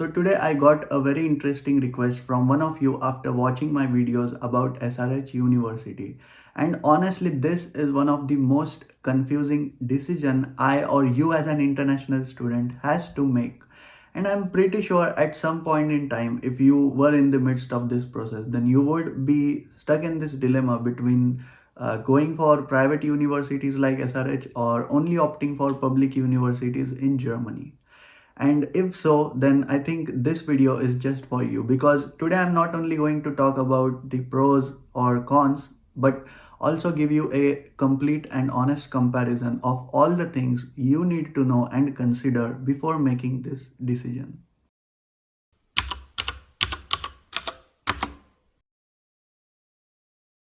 So today I got a very interesting request from one of you after watching my videos about SRH University. And honestly, this is one of the most confusing decision I or you as an international student has to make. And I'm pretty sure at some point in time, if you were in the midst of this process, then you would be stuck in this dilemma between going for private universities like SRH or only opting for public universities in Germany. And if so, then I think this video is just for you, because today I'm not only going to talk about the pros or cons, but also give you a complete and honest comparison of all the things you need to know and consider before making this decision.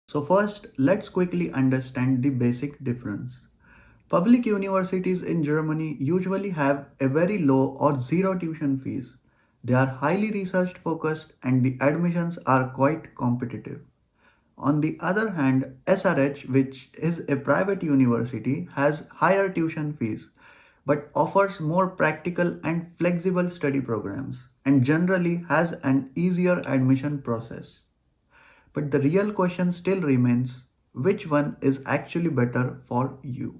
So first, let's quickly understand the basic difference. Public universities in Germany usually have a very low or zero tuition fees. They are highly research focused and the admissions are quite competitive. On the other hand, SRH, which is a private university, has higher tuition fees but offers more practical and flexible study programs and generally has an easier admission process. But the real question still remains, which one is actually better for you?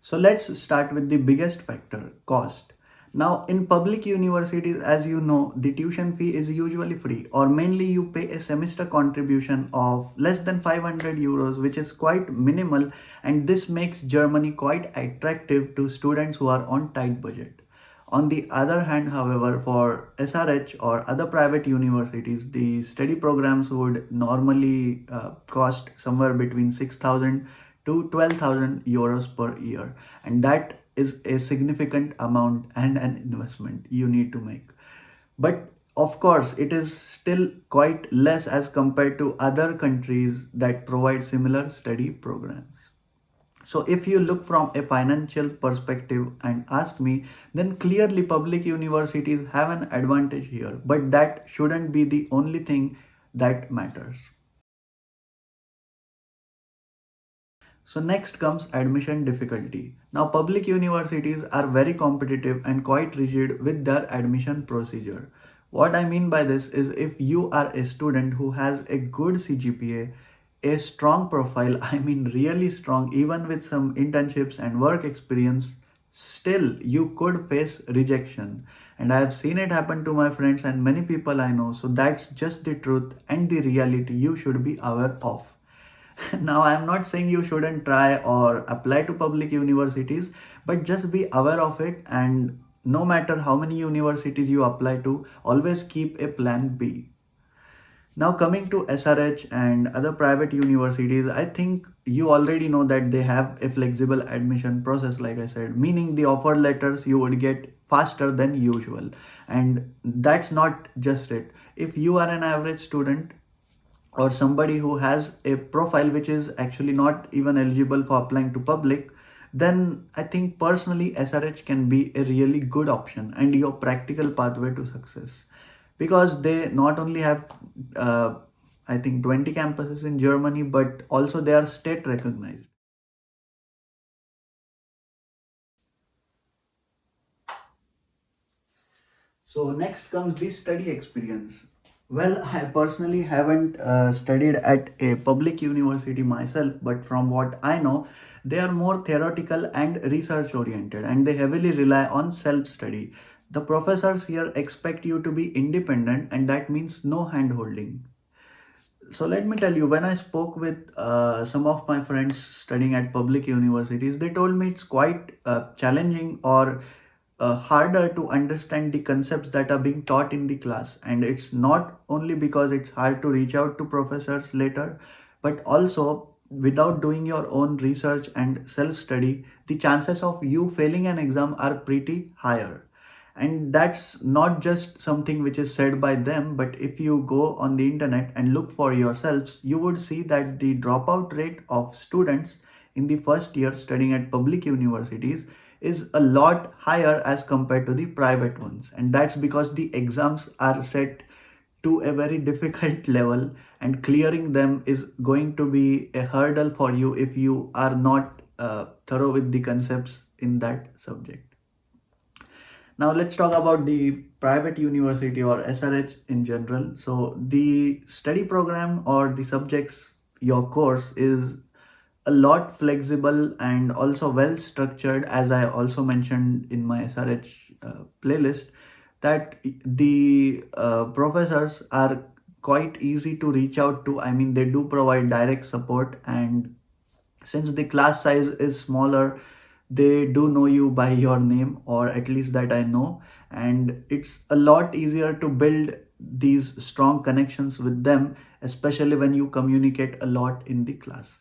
So let's start with the biggest factor, cost. Now, in public universities, as you know, the tuition fee is usually free, or mainly you pay a semester contribution of less than 500 euros, which is quite minimal, and this makes Germany quite attractive to students who are on tight budget. On the other hand, however, for SRH or other private universities, the study programs would normally cost somewhere between 6,000 to 12,000 euros per year, and that is a significant amount and an investment you need to make. But of course, it is still quite less as compared to other countries that provide similar study programs. So if you look from a financial perspective and ask me, then clearly public universities have an advantage here, but that shouldn't be the only thing that matters. So next comes admission difficulty. Now public universities are very competitive and quite rigid with their admission procedure. What I mean by this is, if you are a student who has a good CGPA, a strong profile, I mean really strong, even with some internships and work experience, still you could face rejection. And I have seen it happen to my friends and many people I know. So that's just the truth and the reality you should be aware of. Now, I am not saying you shouldn't try or apply to public universities, but just be aware of it. And no matter how many universities you apply to, always keep a plan B. Now, coming to SRH and other private universities, I think you already know that they have a flexible admission process, like I said, meaning the offer letters you would get faster than usual. And that's not just it. If you are an average student, or somebody who has a profile which is actually not even eligible for applying to public, then I think personally SRH can be a really good option and your practical pathway to success, because they not only have uh, I think 20 campuses in Germany, but also they are state recognized. So next comes the study experience. Well, I personally haven't studied at a public university myself, but from what I know, they are more theoretical and research oriented, and they heavily rely on self study. The professors here expect you to be independent, and that means no hand holding. So let me tell you, when I spoke with some of my friends studying at public universities, they told me it's quite challenging or harder to understand the concepts that are being taught in the class. And it's not only because it's hard to reach out to professors later, but also without doing your own research and self study, the chances of you failing an exam are pretty higher. And that's not just something which is said by them, but if you go on the internet and look for yourselves, you would see that the dropout rate of students in the first year studying at public universities is a lot higher as compared to the private ones. And that's because the exams are set to a very difficult level, and clearing them is going to be a hurdle for you if you are not thorough with the concepts in that subject. Now let's talk about the private university or SRH in general. So the study program or the subjects, your course is a lot flexible and also well structured, as I also mentioned in my SRH playlist, that the professors are quite easy to reach out to. I mean, they do provide direct support, and since the class size is smaller, they do know you by your name, or at least that I know, and it's a lot easier to build these strong connections with them, especially when you communicate a lot in the class.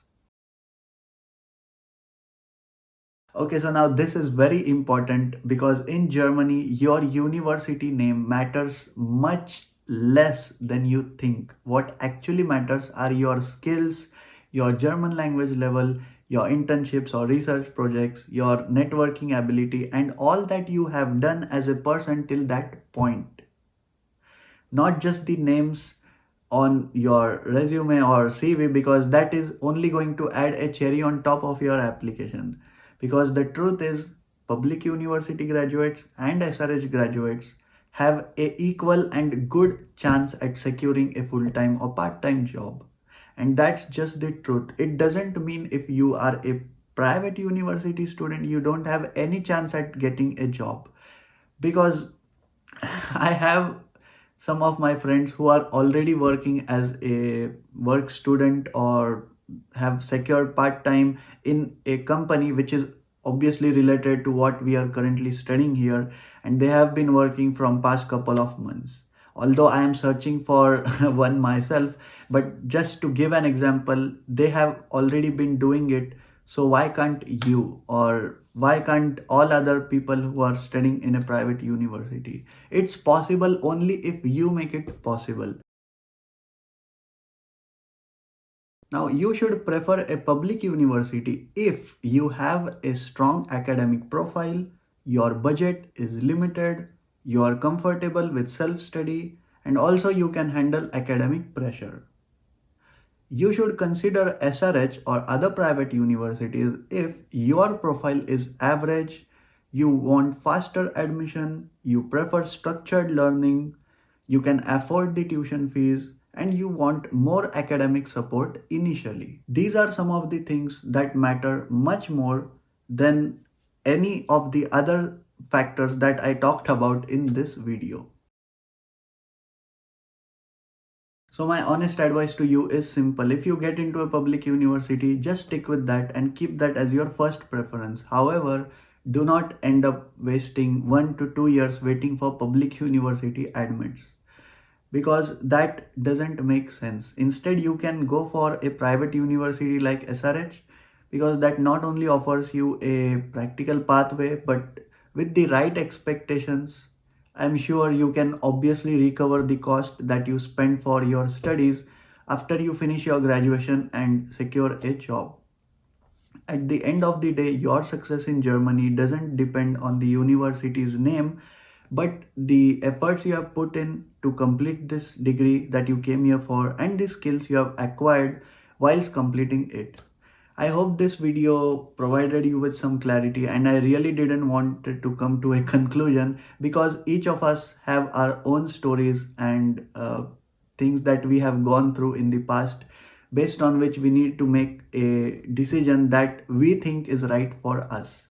Okay, so now this is very important because in Germany, your university name matters much less than you think. What actually matters are your skills, your German language level, your internships or research projects, your networking ability, and all that you have done as a person till that point. Not just the names on your resume or CV, because that is only going to add a cherry on top of your application. Because the truth is, public university graduates and SRH graduates have a equal and good chance at securing a full-time or part-time job. And that's just the truth. It doesn't mean if you are a private university student, you don't have any chance at getting a job. Because I have some of my friends who are already working as a work student or have secured part time in a company which is obviously related to what we are currently studying here, and they have been working from past couple of months. Although I am searching for one myself, but just to give an example, they have already been doing it. So why can't you, or why can't all other people who are studying in a private university? It's possible only if you make it possible. Now, you should prefer a public university if you have a strong academic profile, your budget is limited, you are comfortable with self study, and also you can handle academic pressure. You should consider SRH or other private universities if your profile is average, you want faster admission, you prefer structured learning, you can afford the tuition fees, and you want more academic support initially. These are some of the things that matter much more than any of the other factors that I talked about in this video. So my honest advice to you is simple. If you get into a public university, just stick with that and keep that as your first preference. However, do not end up wasting 1 to 2 years waiting for public university admits, because that doesn't make sense. Instead, you can go for a private university like SRH, because that not only offers you a practical pathway, but with the right expectations, I'm sure you can obviously recover the cost that you spend for your studies after you finish your graduation and secure a job. At the end of the day, your success in Germany doesn't depend on the university's name, but the efforts you have put in to complete this degree that you came here for and the skills you have acquired whilst completing it. I hope this video provided you with some clarity, and I really didn't want it to come to a conclusion, because each of us have our own stories and things that we have gone through in the past, based on which we need to make a decision that we think is right for us.